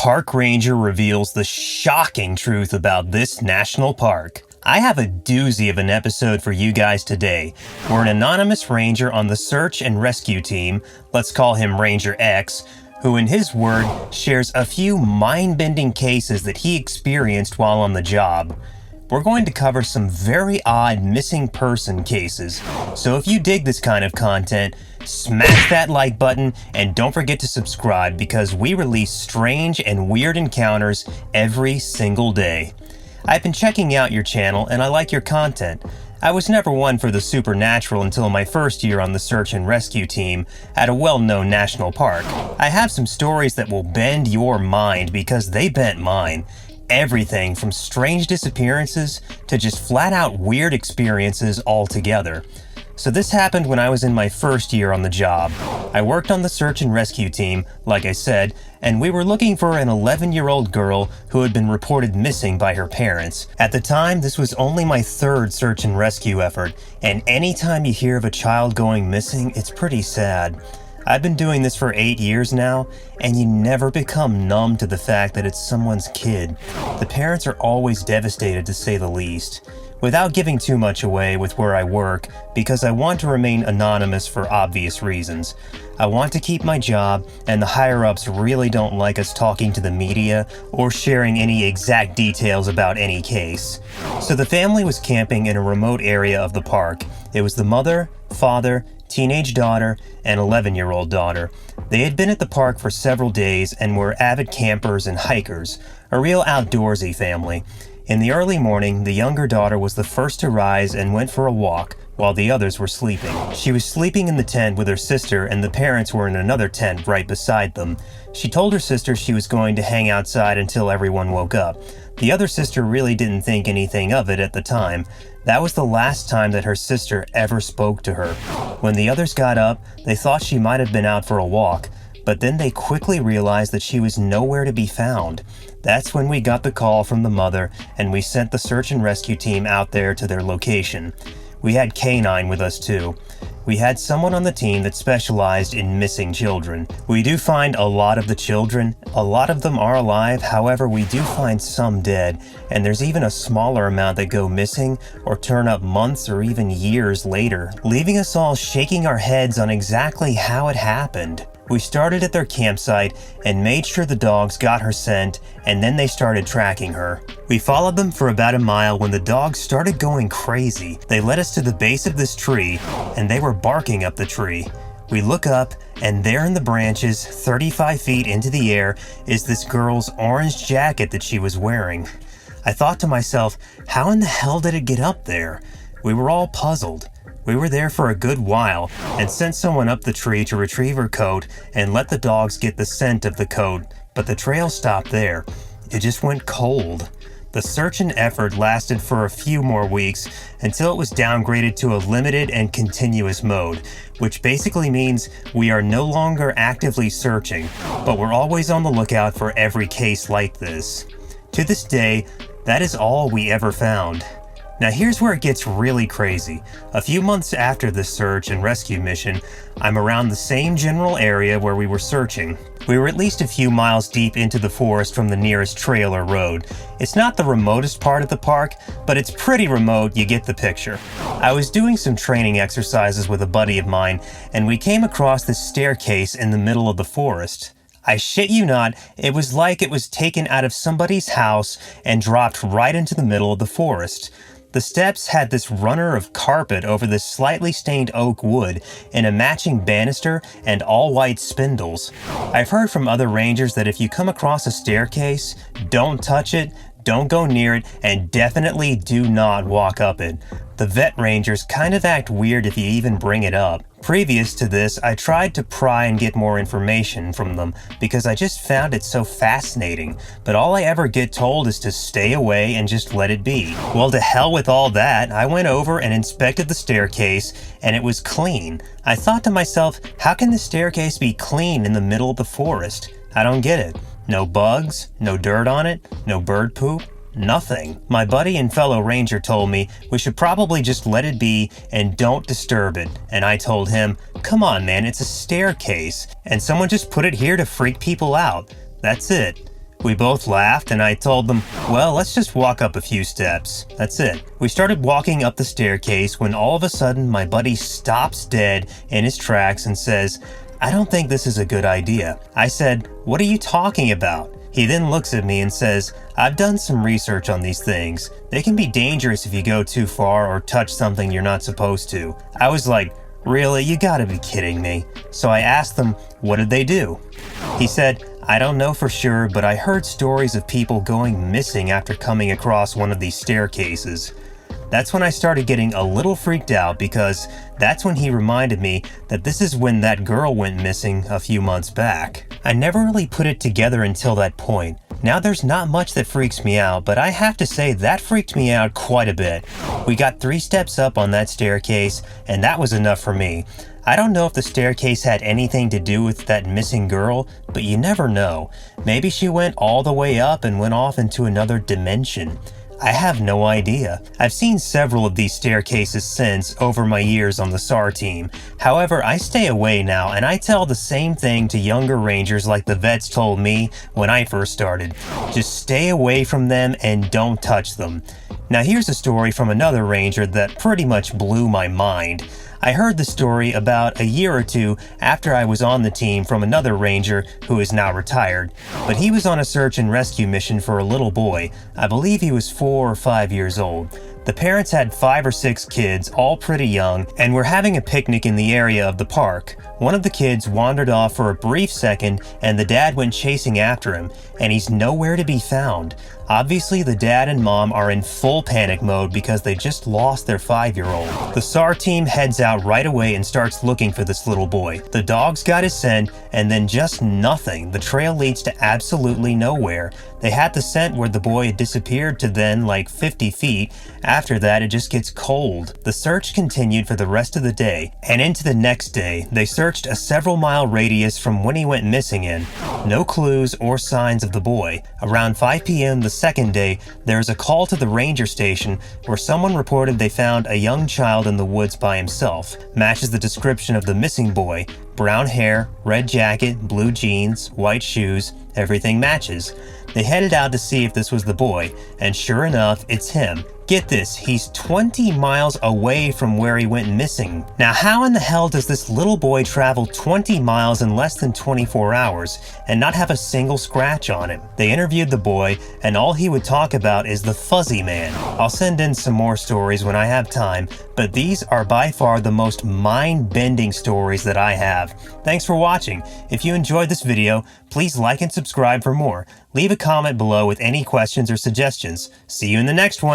park ranger reveals the shocking truth about this national park. I have a doozy of an episode for you guys today, where an anonymous ranger on the search and rescue team, let's call him Ranger X, who in his word shares a few mind-bending cases that he experienced while on the job. We're going to cover some very odd missing person cases, so if you dig this kind of content, smash that like button and don't forget to subscribe because we release strange and weird encounters every single day. I've been checking out your channel and I like your content. I was never one for the supernatural until my first year on the search and rescue team at a well-known national park. I have some stories that will bend your mind because they bent mine. Everything from strange disappearances to just flat-out weird experiences altogether. So this happened when I was in my first year on the job. I worked on the search and rescue team, like I said, and we were looking for an 11-year-old girl who had been reported missing by her parents. At the time, this was only my third search and rescue effort, and anytime you hear of a child going missing, it's pretty sad. I've been doing this for 8 years now, and you never become numb to the fact that it's someone's kid. The parents are always devastated, to say the least. Without giving too much away with where I work, because I want to remain anonymous for obvious reasons. I want to keep my job, and the higher-ups really don't like us talking to the media or sharing any exact details about any case. So the family was camping in a remote area of the park. It was the mother, father, teenage daughter, and 11-year-old daughter. They had been at the park for several days and were avid campers and hikers, a real outdoorsy family. In the early morning, the younger daughter was the first to rise and went for a walk, while the others were sleeping. She was sleeping in the tent with her sister, and the parents were in another tent right beside them. She told her sister she was going to hang outside until everyone woke up. The other sister really didn't think anything of it at the time. That was the last time that her sister ever spoke to her. When the others got up, they thought she might have been out for a walk, but then they quickly realized that she was nowhere to be found. That's when we got the call from the mother, and we sent the search and rescue team out there to their location. We had K9 with us too. We had someone on the team that specialized in missing children. We do find a lot of the children. A lot of them are alive, however we do find some dead, and there's even a smaller amount that go missing or turn up months or even years later, leaving us all shaking our heads on exactly how it happened. We started at their campsite and made sure the dogs got her scent, and then they started tracking her. We followed them for about a mile when the dogs started going crazy. They led us to the base of this tree, and they were barking up the tree. We look up, and there in the branches, 35 feet into the air, is this girl's orange jacket that she was wearing. I thought to myself, how in the hell did it get up there? We were all puzzled. We were there for a good while and sent someone up the tree to retrieve her coat and let the dogs get the scent of the coat, but the trail stopped there. It just went cold. The search and effort lasted for a few more weeks until it was downgraded to a limited and continuous mode, which basically means we are no longer actively searching, but we're always on the lookout for every case like this. To this day, that is all we ever found. Now here's where it gets really crazy. A few months after this search and rescue mission, I'm around the same general area where we were searching. We were at least a few miles deep into the forest from the nearest trail or road. It's not the remotest part of the park, but it's pretty remote, you get the picture. I was doing some training exercises with a buddy of mine, and we came across this staircase in the middle of the forest. I shit you not, it was like it was taken out of somebody's house and dropped right into the middle of the forest. The steps had this runner of carpet over this slightly stained oak wood and a matching banister and all-white spindles. I've heard from other rangers that if you come across a staircase, don't touch it, don't go near it, and definitely do not walk up it. The vet rangers kind of act weird if you even bring it up. Previous to this, I tried to pry and get more information from them because I just found it so fascinating, but all I ever get told is to stay away and just let it be. Well, to hell with all that, I went over and inspected the staircase, and it was clean. I thought to myself, how can the staircase be clean in the middle of the forest? I don't get it. No bugs, no dirt on it, no bird poop. Nothing. My buddy and fellow ranger told me we should probably just let it be and don't disturb it, and I told him, come on man, it's a staircase, and someone just put it here to freak people out. That's it. We both laughed and I told them, well, let's just walk up a few steps. That's it. We started walking up the staircase when all of a sudden my buddy stops dead in his tracks and says, I don't think this is a good idea. I said, what are you talking about? He then looks at me and says, I've done some research on these things. They can be dangerous if you go too far or touch something you're not supposed to. I was like, really? You gotta be kidding me. So I asked them, what did they do? He said, I don't know for sure, but I heard stories of people going missing after coming across one of these staircases. That's when I started getting a little freaked out because that's when he reminded me that this is when that girl went missing a few months back. I never really put it together until that point. Now there's not much that freaks me out, but I have to say that freaked me out quite a bit. We got 3 steps up on that staircase, and that was enough for me. I don't know if the staircase had anything to do with that missing girl, but you never know. Maybe she went all the way up and went off into another dimension. I have no idea. I've seen several of these staircases since over my years on the SAR team. However, I stay away now and I tell the same thing to younger rangers like the vets told me when I first started. Just stay away from them and don't touch them. Now here's a story from another ranger that pretty much blew my mind. I heard the story about a year or 2 after I was on the team from another ranger who is now retired, but he was on a search and rescue mission for a little boy. I believe he was 4 or 5 years old. The parents had 5 or 6 kids, all pretty young, and were having a picnic in the area of the park. One of the kids wandered off for a brief second and the dad went chasing after him, and he's nowhere to be found. Obviously, the dad and mom are in full panic mode because they just lost their 5-year-old. The SAR team heads out right away and starts looking for this little boy. The dogs got his scent, and then just nothing. The trail leads to absolutely nowhere. They had the scent where the boy had disappeared to then like 50 feet. After that, it just gets cold. The search continued for the rest of the day, and into the next day, they searched a several-mile radius from when he went missing in. No clues or signs of the boy. Around 5 p.m. the second day, there is a call to the ranger station where someone reported they found a young child in the woods by himself. Matches the description of the missing boy. Brown hair, red jacket, blue jeans, white shoes, everything matches. They headed out to see if this was the boy, and sure enough, it's him. Get this, he's 20 miles away from where he went missing. Now how in the hell does this little boy travel 20 miles in less than 24 hours and not have a single scratch on him? They interviewed the boy, and all he would talk about is the fuzzy man. I'll send in some more stories when I have time, but these are by far the most mind-bending stories that I have. Thanks for watching. If you enjoyed this video, please like and subscribe for more. Leave a comment below with any questions or suggestions. See you in the next one.